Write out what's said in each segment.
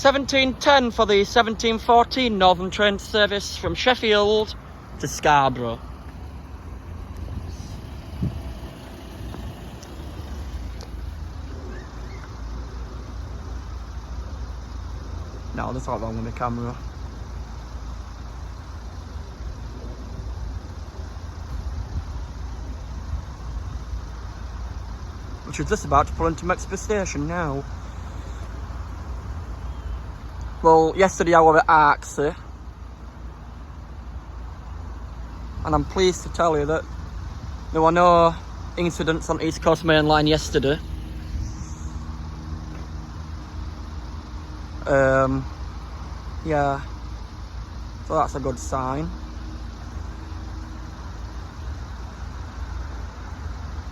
17:10 for the 17:14 Northern train service from Sheffield to Scarborough. No, there's not wrong with the camera. Which is just about to pull into Mexborough station now. Well, yesterday I was at Arksey, and I'm pleased to tell you that there were no incidents on East Coast Main Line yesterday. Yeah, so that's a good sign.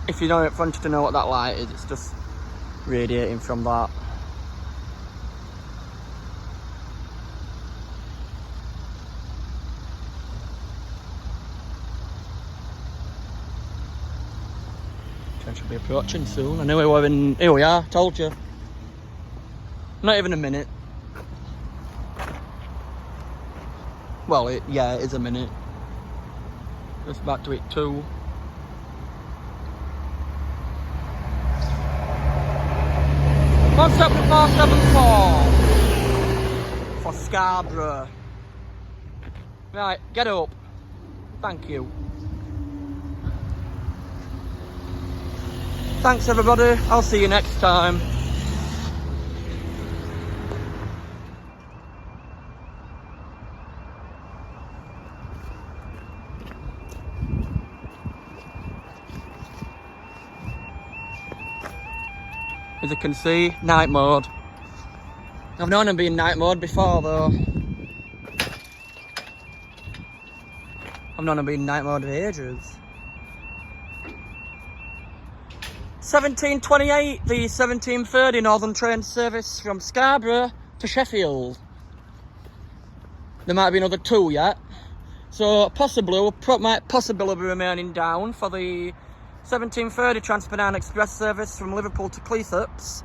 If you don't want you to know what that light is, it's just radiating from that. Train should be approaching soon. I knew we were in. Here we are, told you. Not even a minute. Well, yeah, it is a minute. Just about to hit 2. One stop to 474 for Scarborough. Right, get up. Thank you. Thanks everybody, I'll see you next time. As you can see, night mode. I've known him being night mode before though. I've known him being night mode for ages. 17:28, the 17:30 Northern train service from Scarborough to Sheffield. There might be another 2 yet. So possibly, might possibly be remaining down for the 17:30 Transpennie Express service from Liverpool to Cleethopes,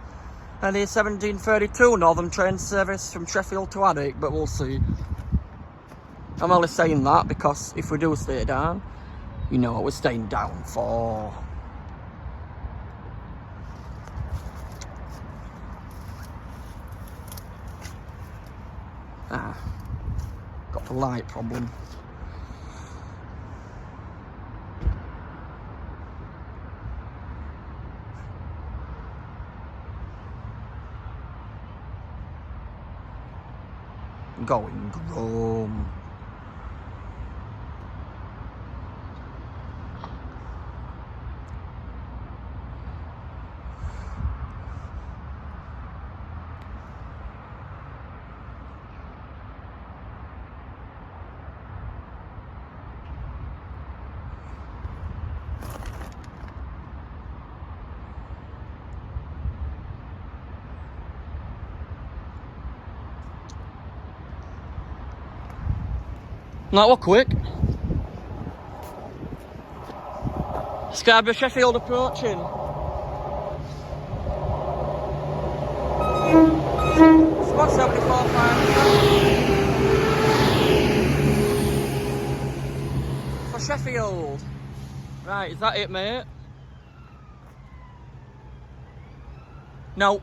and the 17:32 Northern train service from Sheffield to Addick, but we'll see. I'm only saying that because if we do stay down, you know what we're staying down for. Got the light problem. Going Rome. That was quick. Scarborough Sheffield approaching. Spot 74.5 for Sheffield. Right, is that it, mate? No.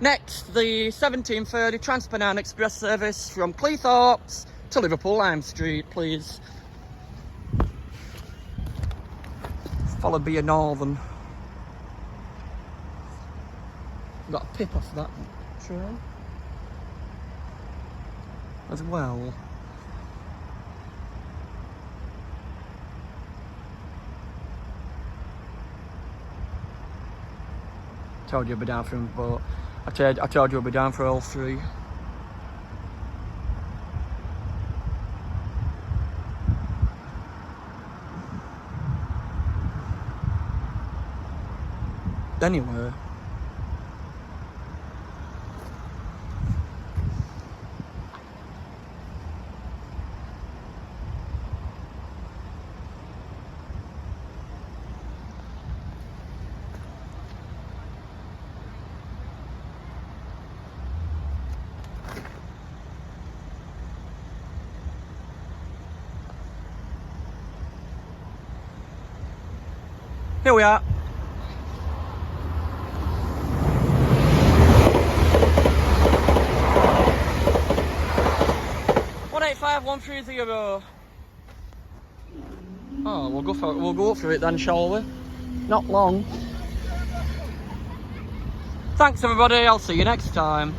Next, the 17:30 Transpennie Express service from Cleethopes to Liverpool Lime Street, please. Followed by a Northern. Got a pip off that train as well. Told you I'd be down for him, but I told you I'd be down for all 3. Anyway, Here we are. $185,130. Oh, we'll go for it then, shall we? Not long. Thanks everybody, I'll see you next time.